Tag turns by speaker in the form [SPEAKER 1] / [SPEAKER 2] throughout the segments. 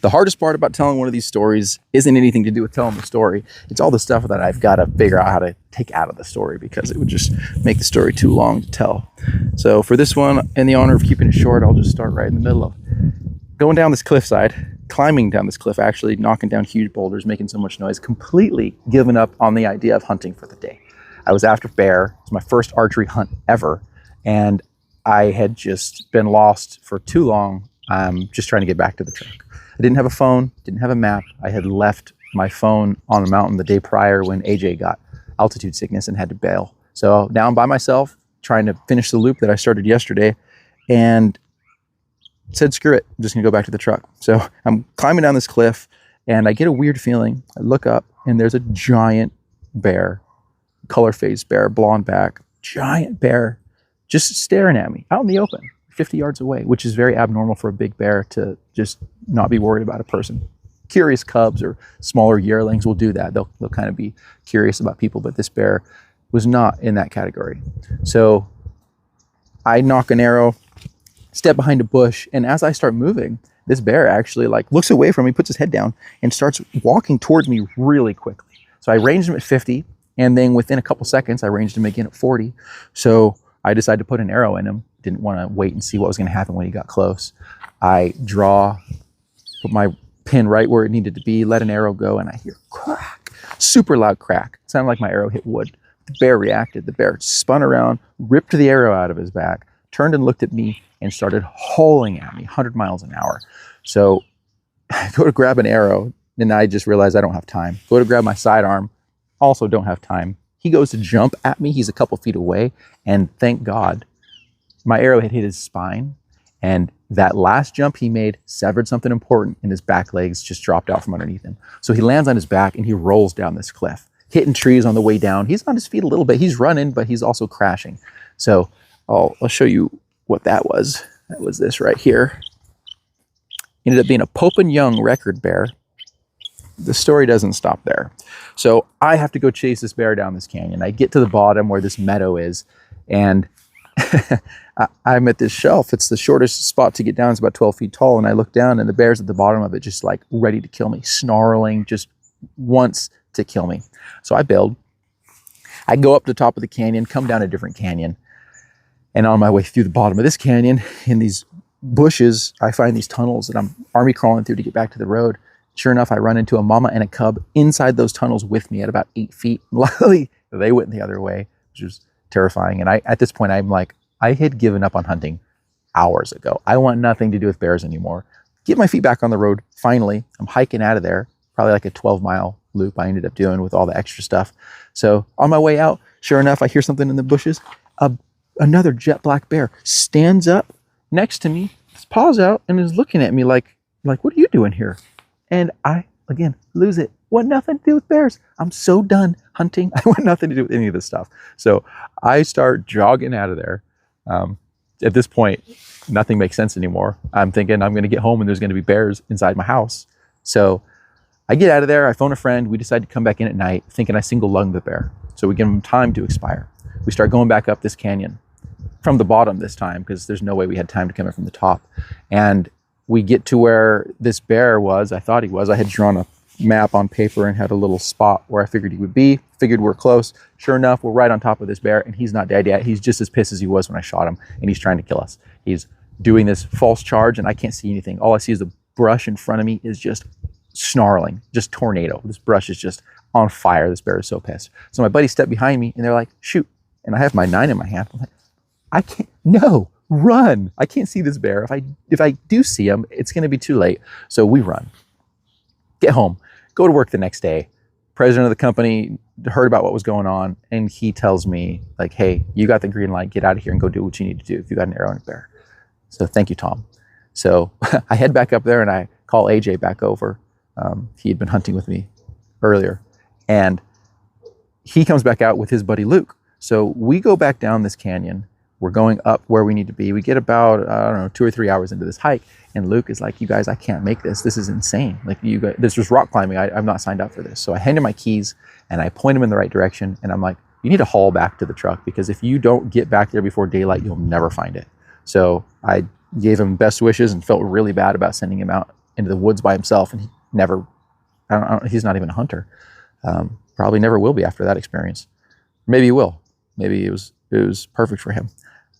[SPEAKER 1] The hardest part about telling one of these stories isn't anything to do with telling the story. It's all the stuff that I've got to figure out how to take out of the story, because it would just make the story too long to tell. So for this one, in the honor of keeping it short, I'll just start right in the middle of going down this cliffside, climbing down this cliff, actually knocking down huge boulders, making so much noise, completely given up on the idea of hunting for the day. I was after bear. It was my first archery hunt ever, and I had just been lost for too long, just trying to get back to the truck. I didn't have a phone, didn't have a map. I had left my phone on a mountain the day prior when AJ got altitude sickness and had to bail. So now I'm by myself trying to finish the loop that I started yesterday, and said, screw it, I'm just gonna go back to the truck. So I'm climbing down this cliff and I get a weird feeling. I look up and there's a giant bear, color-phased bear, blonde back, giant bear, just staring at me out in the open, 50 yards away, which is very abnormal for a big bear to just not be worried about a person. Curious cubs or smaller yearlings will do that. They'll kind of be curious about people, but this bear was not in that category. So I knock an arrow, step behind a bush, and as I start moving, this bear actually looks away from me, puts his head down, and starts walking towards me really quickly. So I ranged him at 50, and then within a couple seconds, I ranged him again at 40. So I decided to put an arrow in him. Didn't want to wait and see what was going to happen when he got close. I put my pin right where it needed to be, let an arrow go, and I hear crack, super loud crack. It sounded like my arrow hit wood. The bear reacted. The bear spun around, ripped the arrow out of his back, turned and looked at me, and started hauling at me 100 miles an hour. So I go to grab an arrow, and I just realized I don't have time. Go to grab my sidearm, also don't have time. He goes to jump at me. He's a couple feet away, and thank God my arrow had hit his spine, and that last jump he made severed something important, and his back legs just dropped out from underneath him. So he lands on his back and he rolls down this cliff, hitting trees on the way down. He's on his feet a little bit. He's running, but he's also crashing. So I'll show you what that was. That was this right here. Ended up being a Pope and Young record bear. The story doesn't stop there. So I have to go chase this bear down this canyon. I get to the bottom where this meadow is, and I'm at this shelf. It's the shortest spot to get down. It's about 12 feet tall, and I look down, and the bear's at the bottom of it, just ready to kill me, snarling, just wants to kill me. So I bailed. I go up to the top of the canyon, come down a different canyon, and on my way through the bottom of this canyon, in these bushes, I find these tunnels that I'm army crawling through to get back to the road. Sure enough, I run into a mama and a cub inside those tunnels with me at about 8 feet. Luckily, they went the other way, which was terrifying. And at this point, I'm like, I had given up on hunting hours ago. I want nothing to do with bears anymore. Get my feet back on the road. Finally, I'm hiking out of there, probably like a 12-mile loop I ended up doing with all the extra stuff. So on my way out, sure enough, I hear something in the bushes. Another jet black bear stands up next to me, his paws out, and is looking at me like, what are you doing here? And I, again, lose it. Want nothing to do with bears. I'm so done hunting. I want nothing to do with any of this stuff. So I start jogging out of there. At this point, nothing makes sense anymore. I'm thinking I'm going to get home and there's going to be bears inside my house. So I get out of there. I phone a friend. We decide to come back in at night, thinking I single lunged the bear. So we give him time to expire. We start going back up this canyon from the bottom this time, because there's no way we had time to come in from the top. And we get to where this bear was. I thought he was. I had drawn a map on paper and had a little spot where I figured he would be. Figured we're close. Sure enough, we're right on top of this bear, and he's not dead yet. He's just as pissed as he was when I shot him, and he's trying to kill us. He's doing this false charge, and I can't see anything. All I see is the brush in front of me is just snarling, just tornado. This brush is just on fire. This bear is so pissed. So my buddies step behind me, and they're like, shoot. And I have my 9 in my hand. I'm like, I can't, no, run. I can't see this bear. If I do see him, it's going to be too late. So we run, get home, go to work the next day. President of the company heard about what was going on, and he tells me, hey, you got the green light, get out of here and go do what you need to do if you got an arrow and a bear. So thank you, Tom. So I head back up there and I call AJ back over. He had been hunting with me earlier, and he comes back out with his buddy Luke. So we go back down this canyon. We're going up where we need to be. We get about, 2 or 3 hours into this hike, and Luke is like, you guys, I can't make this. This is insane. You guys, this was rock climbing. I'm not signed up for this. So I hand him my keys and I point him in the right direction. And I'm like, you need to haul back to the truck, because if you don't get back there before daylight, you'll never find it. So I gave him best wishes and felt really bad about sending him out into the woods by himself, and he never, I don't, he's not even a hunter. Probably never will be after that experience. Maybe he will. Maybe it was perfect for him.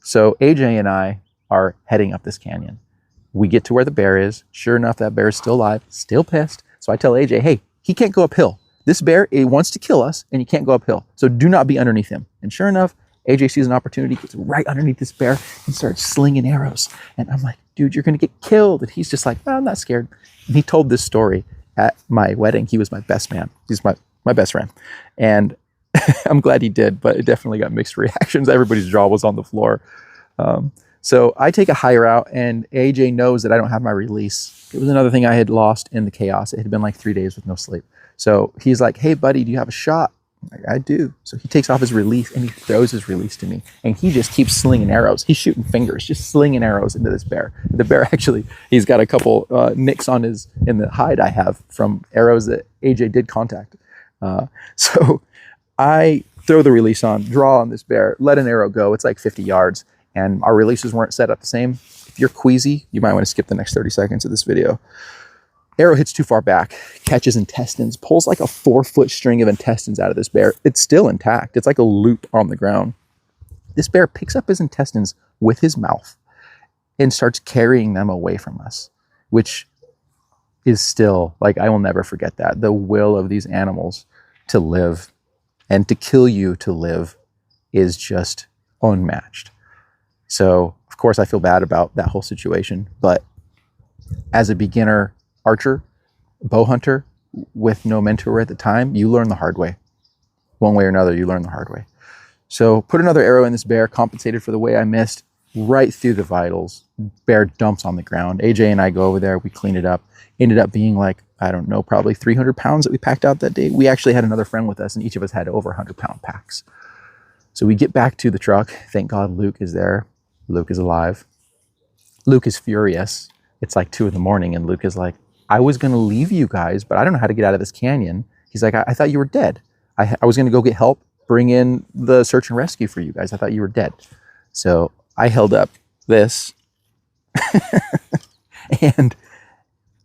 [SPEAKER 1] So AJ and I are heading up this canyon. We get to where the bear is. Sure enough, that bear is still alive, still pissed. So I tell AJ, hey, he can't go uphill. This bear, it wants to kill us, and you can't go uphill. So do not be underneath him. And sure enough, AJ sees an opportunity, gets right underneath this bear and starts slinging arrows. And I'm like, dude, you're going to get killed. And he's just like, I'm not scared. And he told this story at my wedding. He was my best man. He's my best friend. And I'm glad he did, but it definitely got mixed reactions. Everybody's jaw was on the floor. So I take a high route, and AJ knows that I don't have my release. It was another thing I had lost in the chaos. It had been like 3 days with no sleep. So he's like, hey, buddy, do you have a shot? I'm like, I do. So he takes off his release and he throws his release to me. And he just keeps slinging arrows. He's shooting fingers, just slinging arrows into this bear. The bear actually, he's got a couple nicks on in the hide I have from arrows that AJ did contact. So I throw the release on, draw on this bear, let an arrow go. It's like 50 yards. And our releases weren't set up the same. If you're queasy, you might want to skip the next 30 seconds of this video. Arrow hits too far back, catches intestines, pulls like a 4-foot string of intestines out of this bear. It's still intact. It's like a loop on the ground. This bear picks up his intestines with his mouth and starts carrying them away from us, which is still, like, I will never forget that. The will of these animals to live and to kill you to live is just unmatched. So, of course, I feel bad about that whole situation. But as a beginner archer, bow hunter, with no mentor at the time, you learn the hard way. One way or another, you learn the hard way. So put another arrow in this bear, compensated for the way I missed, right through the vitals. Bear dumps on the ground. AJ and I go over there, we clean it up. Ended up being like, I don't know, probably 300 pounds that we packed out that day. We actually had another friend with us, and each of us had over 100-pound packs. So we get back to the truck. Thank God Luke is there. Luke is alive. Luke is furious. It's like 2 a.m, and Luke is like, I was going to leave you guys, but I don't know how to get out of this canyon. He's like, I thought you were dead. I was going to go get help, bring in the search and rescue for you guys. I thought you were dead. So I held up this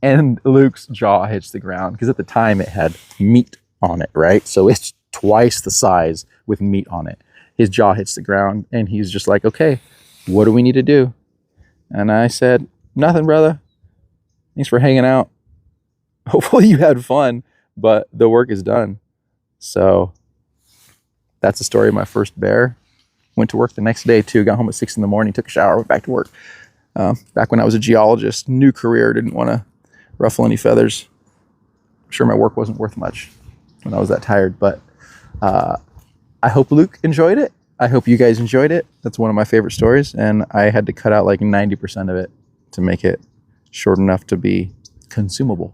[SPEAKER 1] and Luke's jaw hits the ground, because at the time it had meat on it, right? So it's twice the size with meat on it. His jaw hits the ground, and he's just like, okay, what do we need to do? And I said, nothing, brother. Thanks for hanging out. Hopefully you had fun, but the work is done. So that's the story of my first bear. Went to work the next day too. Got home at 6 a.m, took a shower, went back to work. Back when I was a geologist, new career, didn't want to ruffle any feathers. I'm sure my work wasn't worth much when I was that tired, but I hope Luke enjoyed it. I hope you guys enjoyed it. That's one of my favorite stories, and I had to cut out like 90% of it to make it short enough to be consumable.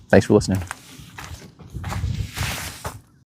[SPEAKER 1] Thanks for listening.